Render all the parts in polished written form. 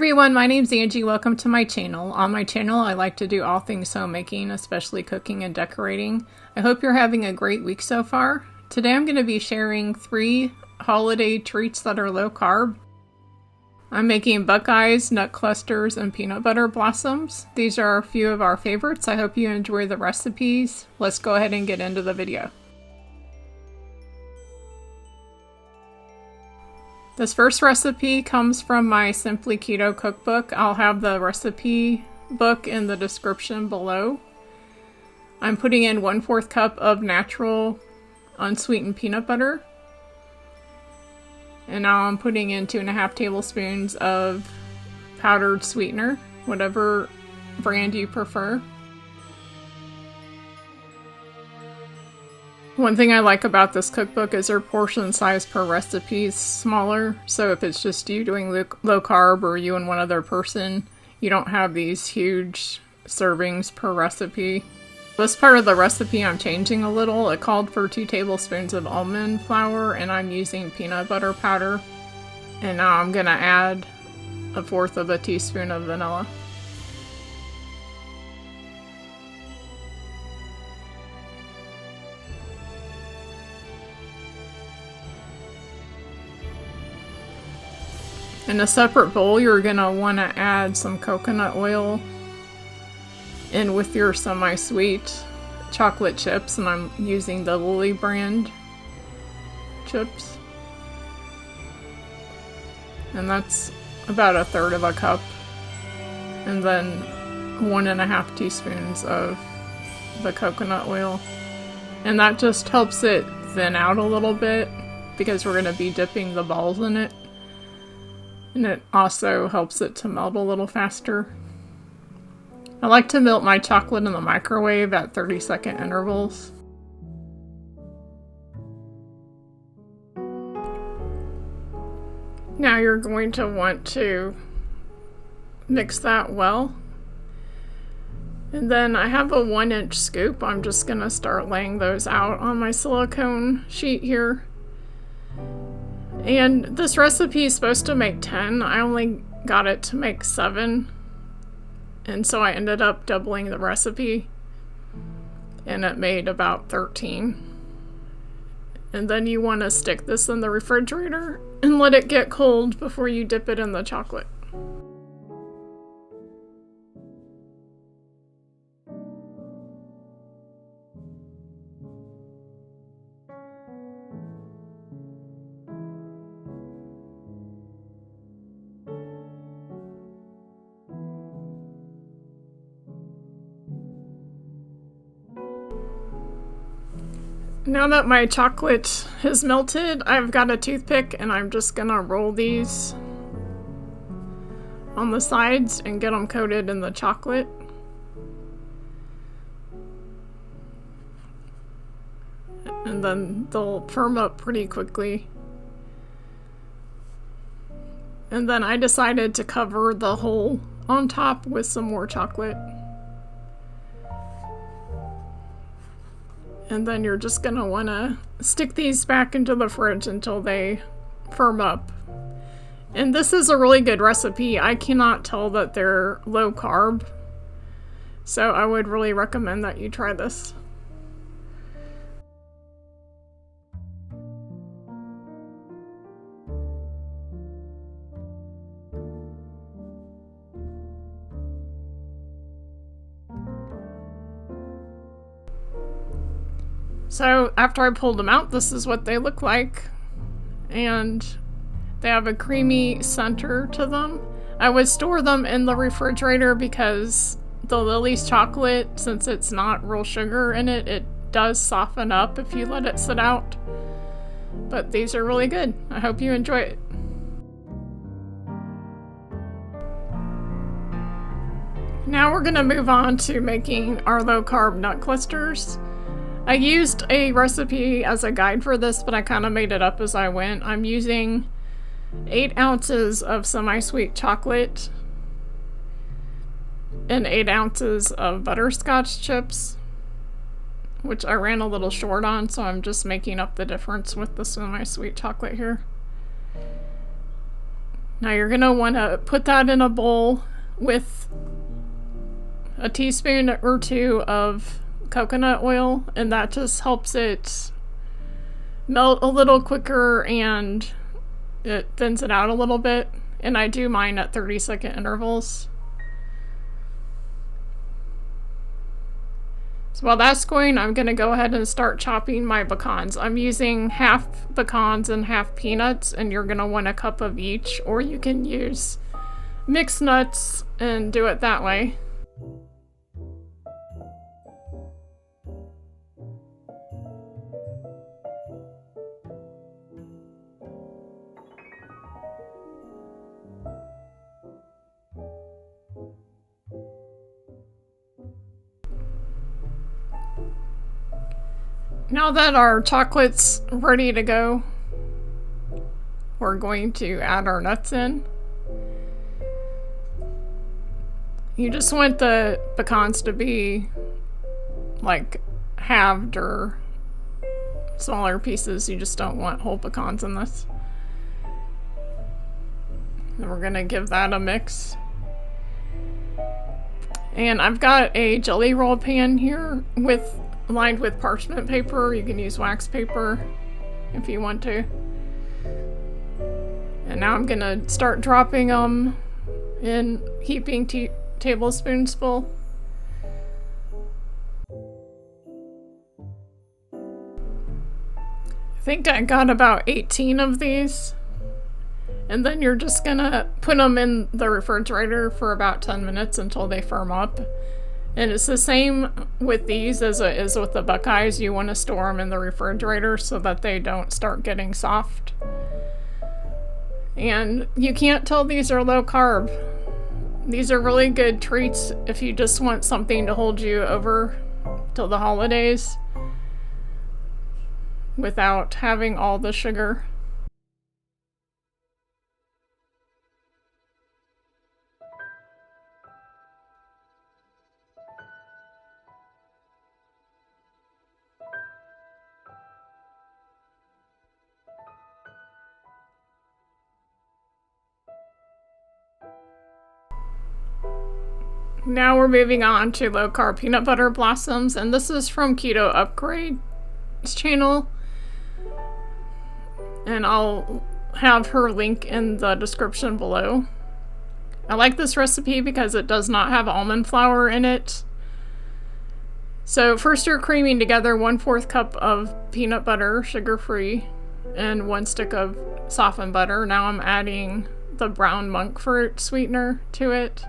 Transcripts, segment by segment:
everyone, my name's Angie. Welcome to my channel. On my channel, I like to do all things homemaking, especially cooking and decorating. I hope you're having a great week so far. Today I'm going to be sharing 3 holiday treats that are low carb. I'm making Buckeyes, nut clusters, and peanut butter blossoms. These are a few of our favorites. I hope you enjoy the recipes. Let's go ahead and get into the video. This first recipe comes from my Simply Keto cookbook. I'll have the recipe book in the description below. I'm putting in 1/4 cup of natural unsweetened peanut butter. And now I'm putting in 2½ tablespoons of powdered sweetener, whatever brand you prefer. One thing I like about this cookbook is their portion size per recipe is smaller, so if it's just you doing low carb or you and one other person, you don't have these huge servings per recipe. This part of the recipe I'm changing a little. It called for 2 tablespoons of almond flour and I'm using peanut butter powder. And now I'm going to add 1/4 teaspoon of vanilla. In a separate bowl, you're going to want to add some coconut oil in with your semi-sweet chocolate chips, and I'm using the Lillys brand chips. And that's about 1/3 cup. And then 1½ teaspoons of the coconut oil. And that just helps it thin out a little bit because we're going to be dipping the balls in it. And it also helps it to melt a little faster. I like to melt my chocolate in the microwave at 30-second intervals. Now you're going to want to mix that well. And then I have a 1-inch scoop. I'm just going to start laying those out on my silicone sheet here. And this recipe is supposed to make 10. I only got it to make 7. And so I ended up doubling the recipe. And it made about 13. And then you want to stick this in the refrigerator and let it get cold before you dip it in the chocolate. Now that my chocolate has melted, I've got a toothpick and I'm just gonna roll these on the sides and get them coated in the chocolate. And then they'll firm up pretty quickly. And then I decided to cover the hole on top with some more chocolate. And then you're just going to want to stick these back into the fridge until they firm up. And this is a really good recipe. I cannot tell that they're low carb. So I would really recommend that you try this. So after I pulled them out, this is what they look like. And they have a creamy center to them. I would store them in the refrigerator because the Lillys chocolate, since it's not real sugar in it, it does soften up if you let it sit out. But these are really good. I hope you enjoy it. Now we're going to move on to making our low carb nut clusters. I used a recipe as a guide for this, but I kind of made it up as I went. I'm using 8 ounces of semi-sweet chocolate and 8 ounces of butterscotch chips, which I ran a little short on, so I'm just making up the difference with the semi-sweet chocolate here. Now you're going to want to put that in a bowl with a teaspoon or two of coconut oil, and that just helps it melt a little quicker and it thins it out a little bit. And I do mine at 30-second intervals. So while that's going, I'm going to go ahead and start chopping my pecans. I'm using half pecans and half peanuts, and you're going to want a cup of each, or you can use mixed nuts and do it that way. Now that our chocolate's ready to go, we're going to add our nuts in. You just want the pecans to be like halved or smaller pieces. You just don't want whole pecans in this. Then we're gonna give that a mix. And I've got a jelly roll pan here lined with parchment paper. You can use wax paper if you want to. And now I'm gonna start dropping them in heaping tablespoons full. I think I got about 18 of these. And then you're just gonna put them in the refrigerator for about 10 minutes until they firm up. And it's the same with these as it is with the Buckeyes. You want to store them in the refrigerator so that they don't start getting soft. And you can't tell these are low carb. These are really good treats if you just want something to hold you over till the holidays without having all the sugar. Now we're moving on to low carb peanut butter blossoms, and this is from Keto Upgrade's channel, and I'll have her link in the description below. I like this recipe because it does not have almond flour in it. So first you're creaming together 1/4 cup of peanut butter, sugar-free, and 1 stick of softened butter. Now I'm adding the brown monk fruit sweetener to it.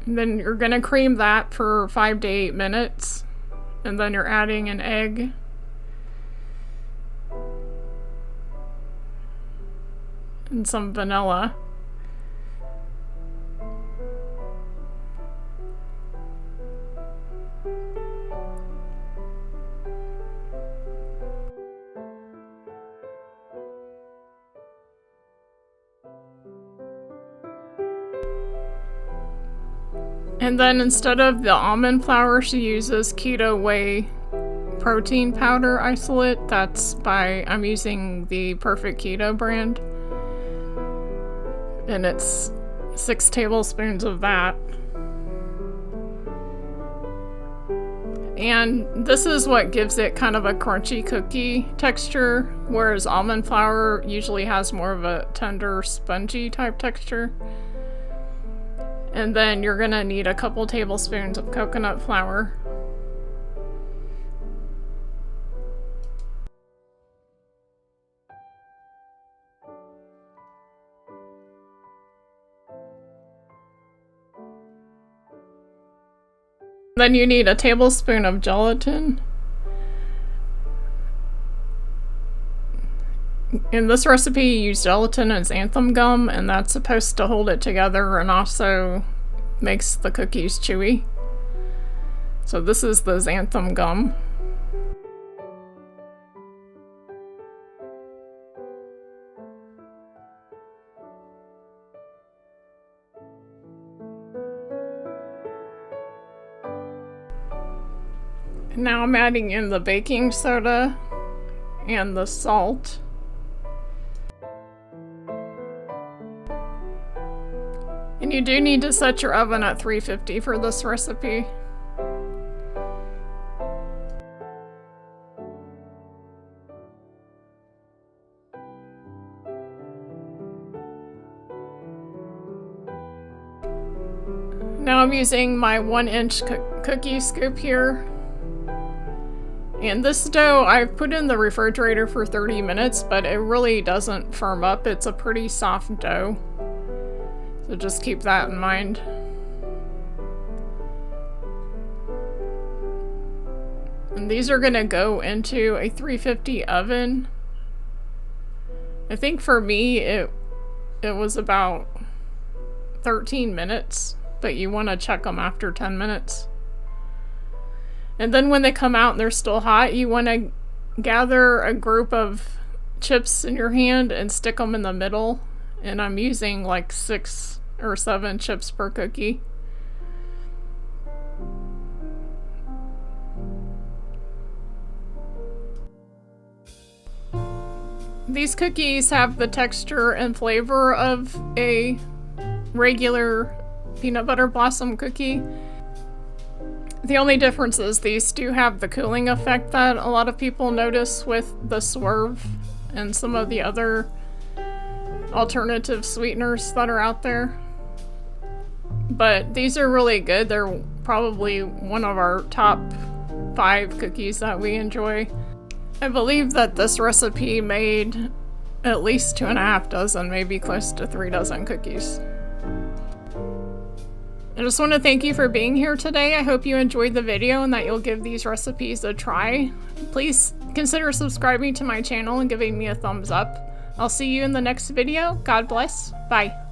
And then you're going to cream that for 5 to 8 minutes. And then you're adding an egg. And some vanilla. And then instead of the almond flour, she uses Keto Whey protein powder isolate. I'm using the Perfect Keto brand. And it's 6 tablespoons of that. And this is what gives it kind of a crunchy cookie texture, whereas almond flour usually has more of a tender, spongy type texture. And then you're gonna need a couple tablespoons of coconut flour. Then you need a tablespoon of gelatin. In this recipe, you use gelatin as xanthan gum, and that's supposed to hold it together and also makes the cookies chewy. So this is the xanthan gum. Now I'm adding in the baking soda and the salt. And you do need to set your oven at 350 for this recipe. Now I'm using my 1-inch cookie scoop here. And this dough I've put in the refrigerator for 30 minutes, but it really doesn't firm up. It's a pretty soft dough. So just keep that in mind. And these are gonna go into a 350 oven. I think for me it was about 13 minutes. But you want to check them after 10 minutes. And then when they come out and they're still hot, you want to gather a group of chips in your hand and stick them in the middle. And I'm using like 6 or 7 chips per cookie. These cookies have the texture and flavor of a regular peanut butter blossom cookie. The only difference is these do have the cooling effect that a lot of people notice with the Swerve and some of the other alternative sweeteners that are out there. But these are really good. They're probably one of our top 5 cookies that we enjoy. I believe that this recipe made at least 2.5 dozen, maybe close to 3 dozen cookies. I just want to thank you for being here today. I hope you enjoyed the video and that you'll give these recipes a try. Please consider subscribing to my channel and giving me a thumbs up. I'll see you in the next video. God bless. Bye.